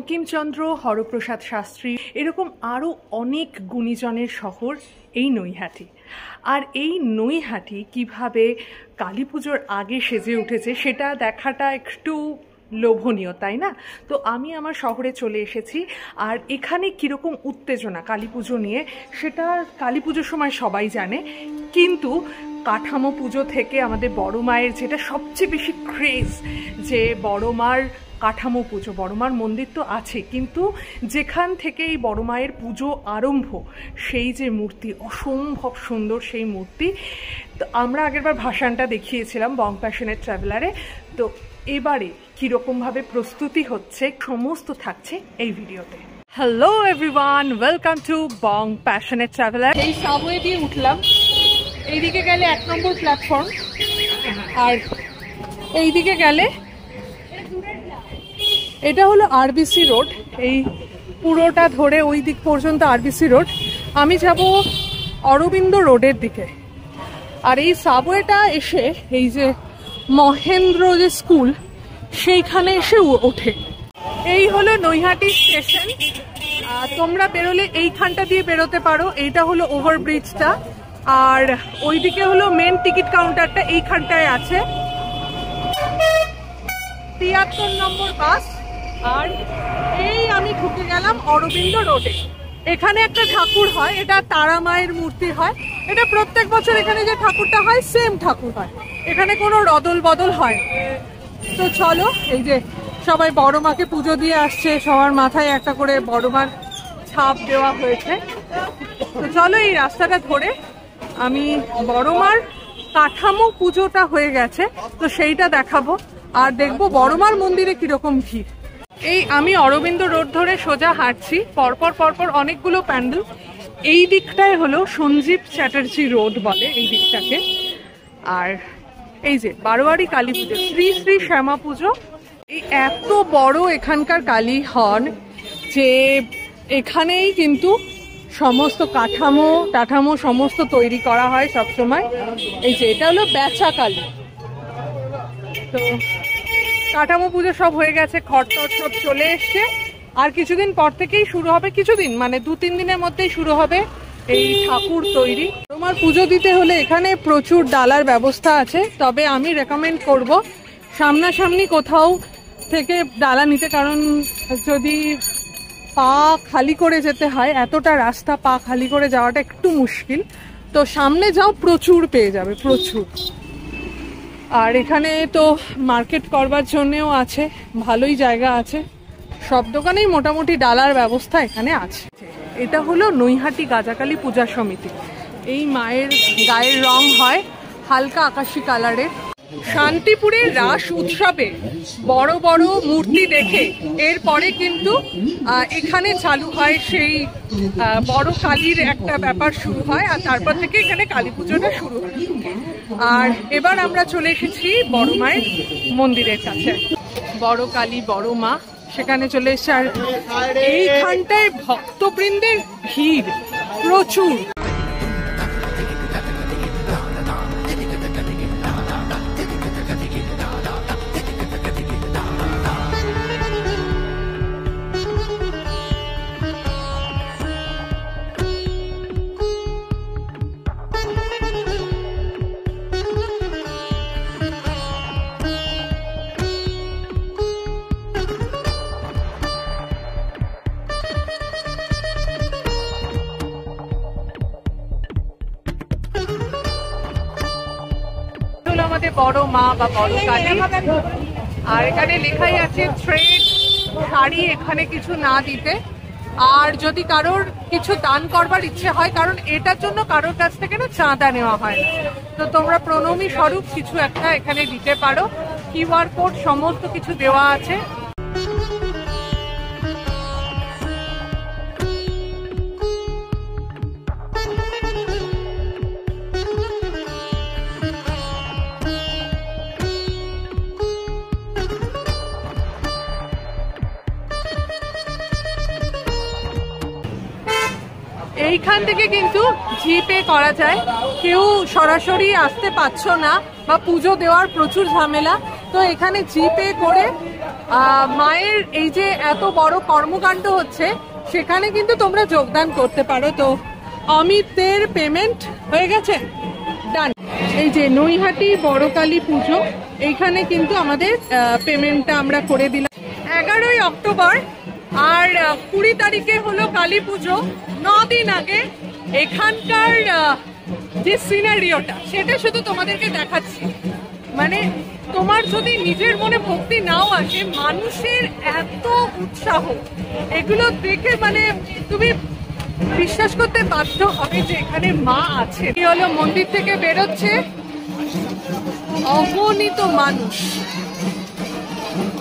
বঙ্কিমচন্দ্র, হরপ্রসাদ শাস্ত্রী, এরকম আরও অনেক গুণীজনের শহর এই নৈহাটি। আর এই নৈহাটি কিভাবে কালী পুজোর আগে সেজে উঠেছে সেটা দেখাটা একটু লোভনীয়, তাই না? তো আমি আমার শহরে চলে এসেছি, আর এখানে কীরকম উত্তেজনা কালী পুজো নিয়ে সেটা কালী পুজোর সময় সবাই জানে, কিন্তু কাঠামো পুজো থেকে আমাদের বড় মায়ের যেটা সবচেয়ে বেশি ক্রেজ, যে বড় মার কাঠামো পুজো, বড় মার মন্দির তো আছে, কিন্তু যেখান থেকে এই বড় মায়ের পুজো আরম্ভ, সেই যে মূর্তি অসম্ভব সুন্দর সেই মূর্তি। তো আমরা আগেরবার ভাসানটা দেখিয়েছিলাম বং প্যাশনেট ট্রাভেলারে, তো এবারে কীরকমভাবে প্রস্তুতি হচ্ছে সমস্ত থাকছে এই ভিডিওতে। Hello everyone, welcome to Bong passionate traveller. এই সাবওয়ে দিয়ে উঠলাম, এইদিকে গেলে 1 নম্বর প্ল্যাটফর্ম, আর এইদিকে গেলে এটা হলো আরবিসি রোড। এই পুরোটা ধরে ওই দিক পর্যন্ত আরবিসি রোড। আমি যাব অরবিন্দ রোডের দিকে। আর এই সাবওয়েটা এসে এই যে মহেন্দ্র যে স্কুল, সেইখানে এসে ওঠে। এই হলো নৈহাটি স্টেশন। তোমরা বেরোলে এইখানটা দিয়ে বেরোতে পারো, এইটা হলো ওভারব্রিজটা, আর ওইদিকে হলো মেন টিকিট কাউন্টারটা, এইখানটায় আছে 73 নম্বর বাস। আর এই আমি ঢুকে গেলাম অরবিন্দ রোডে। এখানে একটা ঠাকুর হয়, এটা তারা মায়ের মূর্তি হয়। এটা প্রত্যেক বছর এখানে যে ঠাকুরটা হয় সেম ঠাকুর হয়, এখানে কোনো রদল বদল হয়। তো চলো, এই যে সবাই বড় মাকে পুজো দিয়ে আসছে, সবার মাথায় একটা করে বড় মার ছাপ দেওয়া হয়েছে। তো চলো এই রাস্তাটা ধরে আমি বড় মার কাঠামো পুজোটা হয়ে গেছে তো সেইটা দেখাবো, আর দেখবো বড় মার মন্দিরে কিরকম ভিড়। এই আমি অরবিন্দ রোড ধরে সোজা হাঁটছি, পরপর পরপর অনেকগুলো প্যান্ডেল। এই দিকটায় হলো সঞ্জীব চ্যাটার্জি রোড বলে এই দিকটাকে। আর এই যে বারোয়ারি কালী পুজো, শ্রী শ্রী শ্যামা পুজো। এই এত বড় এখানকার কালী হন যে এখানেই কিন্তু সমস্ত কাঠামো সমস্ত তৈরি করা হয় সবসময়। এই যে এটা হলো বেচা কালী। তো কাঠামো পুজো সব হয়ে গেছে, খড়টড় সব চলে এসছে, আর কিছুদিন পর থেকেই শুরু হবে, কিছুদিন মানে 2-3 দিনের মধ্যেই শুরু হবে এই ঠাকুর তৈরি। তোমার পুজো দিতে হলে এখানে প্রচুর ডালার ব্যবস্থা আছে, তবে আমি রেকমেন্ড করব সামনাসামনি কোথাও থেকে ডালা নিতে, কারণ যদি পা খালি করে যেতে হয়, এতটা রাস্তা পা খালি করে যাওয়াটা একটু মুশকিল। তো সামনে যাও, প্রচুর পেয়ে যাবে, প্রচুর। আর এখানে তো মার্কেট করবার জন্যেও আছে, ভালোই জায়গা আছে, সব দোকানেই মোটামুটি ডালার ব্যবস্থা এখানে আছে। এটা হলো নৈহাটি গাজাকালী পূজা সমিতি। এই মায়ের গায়ের রং হয় হালকা আকাশি কালারের। শান্তিপুরের রাস উৎসবে বড় বড় মূর্তি দেখে এরপরে কিন্তু এখানে চালু হয় সেই বড় কালীর একটা ব্যাপার শুরু হয়, আর তারপর থেকে এখানে কালী পুজোটা শুরু হয়। আর এবার আমরা চলে এসেছি বড় মায়ের মন্দিরের কাছে, বড় কালী বড় মা সেখানে চলে এসেছে। আর এইখানটায় ভক্তবৃন্দের ভিড় প্রচুর। বড় মা বা বড় কালী, আর এখানে লেখাই আছে থ্রেড শাড়ি এখানে কিছু না দিতে। আর যদি কারোর কিছু দান করবার ইচ্ছে হয়, কারণ এটার জন্য কারোর কাছ থেকে না চাঁদা নেওয়া হয় না, তো তোমরা প্রণামী স্বরূপ কিছু একটা এখানে দিতে পারো। কিউআর কোড সমস্ত কিছু দেওয়া আছে। এইখান থেকে কিন্তু জিপে করা যায়, কেউ সরাসরি আসতে পারছো না বা পুজো দেওয়ার প্রচুর ঝামেলা, তো এখানে জিপে করে মায়ের এই যে এত বড় কর্মকাণ্ড হচ্ছে সেখানে কিন্তু তোমরা যোগদান করতে পারো। তো অমিতের পেমেন্ট হয়ে গেছে, ডান। এই যে নৈহাটি বড় কালী পুজো, এইখানে কিন্তু আমাদের পেমেন্টটা আমরা করে দিলাম। 11ই অক্টোবর আর 20 তারিখে হলো কালী পুজো। 9 দিন আগে এখানকার যে সিনারিওটা সেটা শুধু তোমাদেরকে দেখাচ্ছি। মানে তোমার যদি নিজের মনে ভক্তি নাও আসে, মানুষের এত উৎসাহ, এগুলো দেখে মানে তুমি বিশ্বাস করতে বাধ্য হবে যে এখানে মা আছে। এই হলো মন্দির থেকে বেরোচ্ছে অগণিত মানুষ,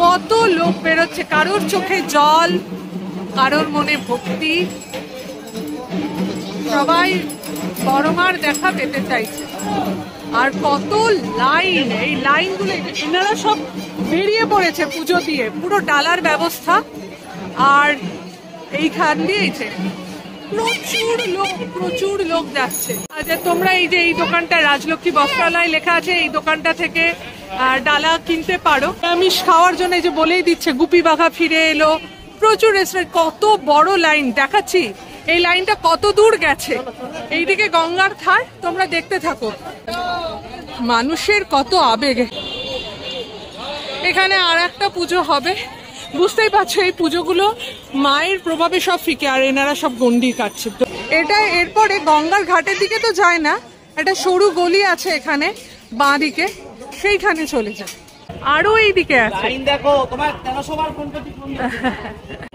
কত লোক বেরোচ্ছে, কারোর চোখে জল, কারোর মনে ভক্তি, সবাই বড় মার দেখা পেতে চাইছে। আর কত লাইন, এই লাইনগুলো এনারা সব বেরিয়ে পড়েছে পুজো দিয়ে, পুরো ডালার ব্যবস্থা। আর এইখান দিয়েছে প্রচুর লোক যাচ্ছে। আচ্ছা, তোমরা এই যে এই দোকানটা রাজলক্ষ্মী বস্ত্রালয় লেখা আছে, এই দোকানটা থেকে ডালা কিনতে পারো নিরামিষ খাওয়ার জন্য। এই যে বলেই দিচ্ছে গুপি বাঘা ফিরে এলো, প্রচুর রেস্টুরেন্ট, কত বড় লাইন দেখাচ্ছি। এই লাইনটা কত দূর গেছে, এইদিকে গঙ্গার ধার, তোমরা দেখতে থাকো। মানুষের কত আবেগ। এখানে আর একটা পুজো হবে, বুঝতেই পারছো এই পুজোগুলো মায়ের প্রভাবে সব ফিকে, আর এনারা সব গন্ডি কাটছে। তো এটা এরপরে গঙ্গার ঘাটের দিকে তো যায় না, একটা সরু গলি আছে এখানে বাঁ দিকে, সেইখানে চলে যায়। আরো এই দিকে আছে,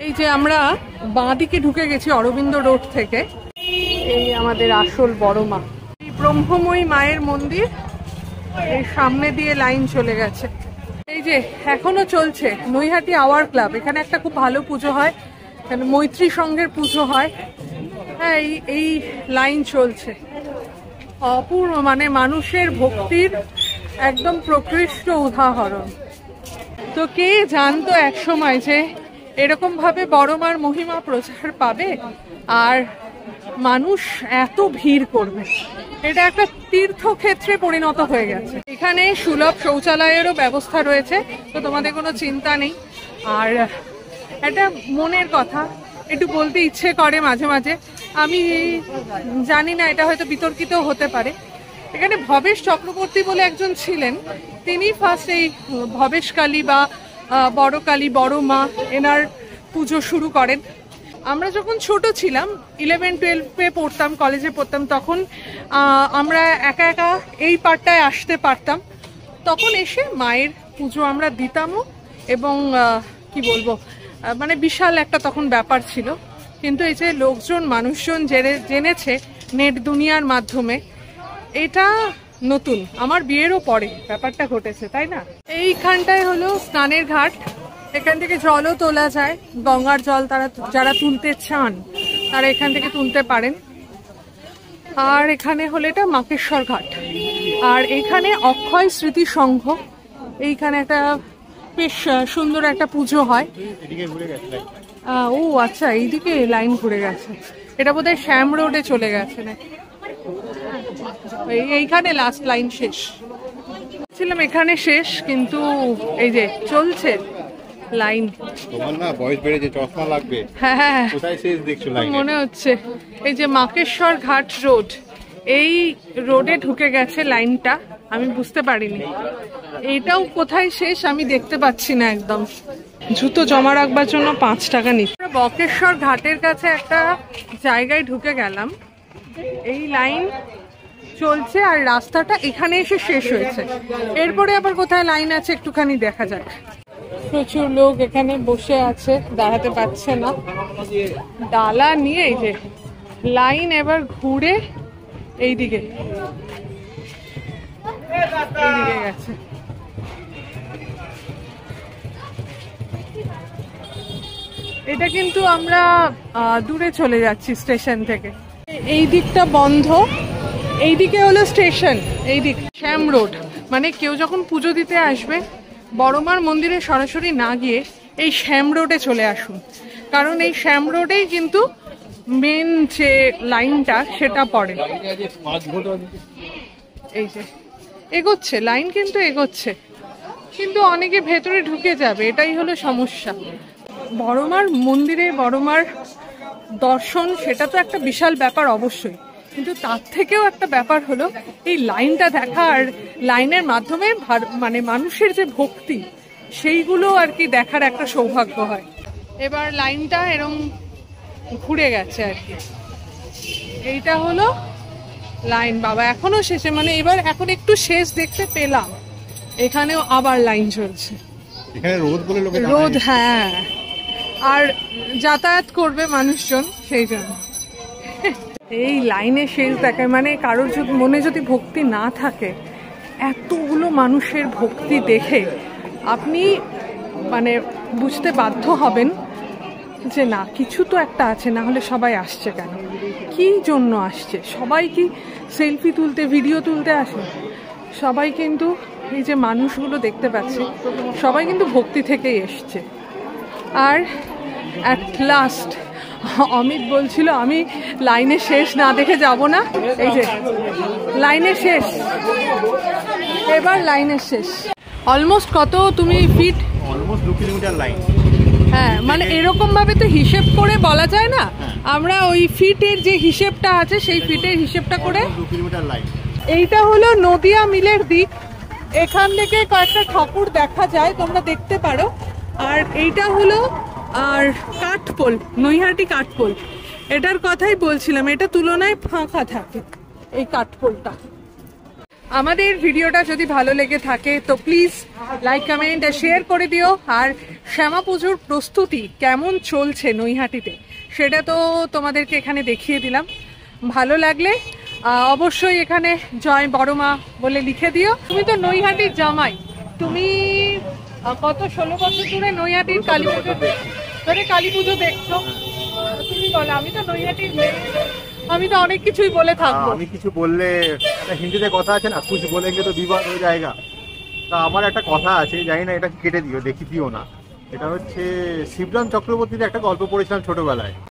এই যে আমরা বাঁ দিকে ঢুকে গেছি অরবিন্দ রোড থেকে। এই আমাদের আসল বড় মা, এই ব্রহ্মময়ী মায়ের মন্দির, এই সামনে দিয়ে লাইন চলে গেছে। এই যে এখনো চলছে নৈহাটি আওয়ার ক্লাব, এখানে একটা খুব ভালো পুজো হয়, এখানে মৈত্রী সংঘের পুজো হয়। হ্যাঁ, এই লাইন চলছে, অপূর্ব, মানে মানুষের ভক্তির একদম প্রকৃষ্ট উদাহরণ। তো কে জানতো এক সময় যে এরকম ভাবে বড় মার মহিমা প্রচার পাবে আর মানুষ এত ভিড় করবে। এটা একটা তীর্থক্ষেত্রে পরিণত হয়ে গেছে। এখানে সুলভ শৌচালয়েরও ব্যবস্থা রয়েছে, তো তোমাদের কোনো চিন্তা নেই। আর একটা মনের কথা একটু বলতে ইচ্ছে করে মাঝে মাঝে, আমি জানি না এটা হয়তো বিতর্কিত হতে পারে। এখানে ভবেশ চক্রবর্তী বলে একজন ছিলেন, তিনি ফার্স্ট এই ভবেশ কালী বা বড় কালী, বড় মা, এনার পুজো শুরু করেন। আমরা যখন ছোট ছিলাম, 11-12-এ পড়তাম, কলেজে পড়তাম, তখন আমরা একা একা এই পাড়টায় আসতে পারতাম। তখন এসে মায়ের পুজো আমরা দিতামও, এবং কি বলবো, মানে বিশাল একটা তখন ব্যাপার ছিল। কিন্তু এই যে লোকজন, মানুষজন জেনেছে নেট দুনিয়ার মাধ্যমে, এটা নতুন, আমার বিয়েরও পরে ব্যাপারটা ঘটেছে, তাই না? এইখানটায় হলো স্নানের ঘাট, এখান থেকে জলও তোলা যায়, গঙ্গার জল যারা তুলতে চান তারা এখান থেকে তুলতে পারেন। আর এখানে হলো এটা মাকেশ্বর ঘাট, আর এখানে অক্ষয় স্মৃতি সংঘ, এইখানে একটা বেশ সুন্দর একটা পুজো হয়। ও আচ্ছা, এইদিকে লাইন ঘুরে গেছে, এটা বোধহয় শ্যাম রোডে চলে গেছে না, এইখানে লাস্ট লাইন শেষ ছিলাম, এখানে শেষ, কিন্তু এই যে চলছে লাইন। তোমার না বয়স বেড়েছে, চশমা লাগবে। হ্যাঁ, কোথায় শেষ দেখছো লাইন? মনে হচ্ছে এই যে মাকেশ্বর ঘাট রোড, এই রোডে ঢুকে গেছে লাইনটা, আমি বুঝতে পারিনি এইটাও কোথায় শেষ আমি দেখতে পাচ্ছি না একদম। জুতো জমা রাখবার জন্য 5 টাকা নিচ্ছে। বকেশ্বর ঘাটের কাছে একটা জায়গায় ঢুকে গেলাম, এই লাইন চলছে আর রাস্তাটা এখানে এসে শেষ হয়েছে। এরপরে আবার কোথায় লাইন আছে একটুখানি দেখা যাক। প্রচুর লোক এখানে বসে আছে, দাঁড়াতে পারছে না, ডালা নিয়ে। এই যে লাইন এবার ঘুরে এইদিকে গেছে। এটা কিন্তু আমরা দূরে চলে যাচ্ছি স্টেশন থেকে, এই দিকটা বন্ধ, এইদিকে হলো স্টেশন, এই দিক শ্যাম রোড। মানে কেউ যখন পুজো দিতে আসবে বড়মার মন্দিরে সরাসরি না গিয়ে এই শ্যাম রোডে চলে আসুন, কারণ এই শ্যাম রোডেই কিন্তু মেন যে লাইনটা সেটা পড়ে। এই যে এগোচ্ছে লাইন, কিন্তু এগোচ্ছে। কিন্তু অনেকে ভেতরে ঢুকে যাবে, এটাই হলো সমস্যা। বড়মার মন্দিরে বড়মার দর্শন সেটা তো একটা বিশাল ব্যাপার অবশ্যই, কিন্তু তার থেকেও একটা ব্যাপার হলো এই লাইনটা দেখা, আর লাইনের মাধ্যমে মানে মানুষের যে ভক্তি সেইগুলো আর কি দেখার একটা সৌভাগ্য হয়। এবার লাইনটা এরম ঘুরে গেছে আর কি, এইটা হলো লাইন বাবা, এখনো শেষে মানে এবার এখন একটু শেষ দেখতে পেলাম। এখানেও আবার লাইন চলছে, এখানে রোদ বলে লোকে রোদ, হ্যাঁ, আর যাতায়াত করবে মানুষজন সেই জন্য। এই লাইনে শেষ দেখায় মানে কারোর যদি মনে যদি ভক্তি না থাকে, এতগুলো মানুষের ভক্তি দেখে আপনি মানে বুঝতে বাধ্য হবেন যে না কিছু তো একটা আছে, না হলে সবাই আসছে কেন, কি জন্য আসছে? সবাই কি সেলফি তুলতে ভিডিও তুলতে আসে? সবাই কিন্তু এই যে মানুষগুলো দেখতে পাচ্ছে সবাই কিন্তু ভক্তি থেকেই এসছে। আর অ্যাট লাস্ট অমিত বলছিল আমি লাইনে শেষ না দেখে যাব না, এই যে লাইনে শেষ, এবার লাইনে শেষ। অলমোস্ট কত তুমি ফিট? Almost 2 kilometre line. হ্যাঁ, মানে এরকম ভাবে তো হিসেব করে বলা যায় না, আমরা ওই ফিটের যে হিসেবটা আছে সেই ফিটের হিসেবটা করে। 2 কিলোমিটার লাইন। এইটা হলো নদিয়া মিলের দিক, এখান থেকে কয়েকটা ঠাকুর দেখা যায়, তোমরা দেখতে পারো। আর এইটা হলো আর কাঠপোল, নৈহাটি কাঠপোল, এটার কথাই বলছিলাম, এটা তুলনায় ফাঁকা থাকে এই কাঠপোলটা। আমাদের ভিডিওটা যদি ভালো লেগে থাকে তো প্লিজ লাইক কমেন্ট আর শেয়ার করে দিও। আর শ্যামা পুজোর প্রস্তুতি কেমন চলছে নৈহাটিতে সেটা তো তোমাদেরকে এখানে দেখিয়ে দিলাম। ভালো লাগলে অবশ্যই এখানে জয় বড়মা বলে লিখে দিও। তুমি তো নৈহাটির জামাই, তুমি কত 16 বছর ধরে নৈহাটির কালী পুজো দেখছো, তুমি বলো। আমি তো নৈহাটির মেয়ে, আমি তো অনেক কিছুই বলে থাকবো। আমি কিছু বললে হিন্দিতে কথা আছে না, কুছ বলেঙ্গে তো বিবাদ হয়ে যায়গা। তা আমার একটা কথা আছে, জানি না এটা কেটে দিও, দেখি দিও না। এটা হচ্ছে শিবরাম চক্রবর্তীর একটা গল্প পড়েছিলাম ছোটবেলায়।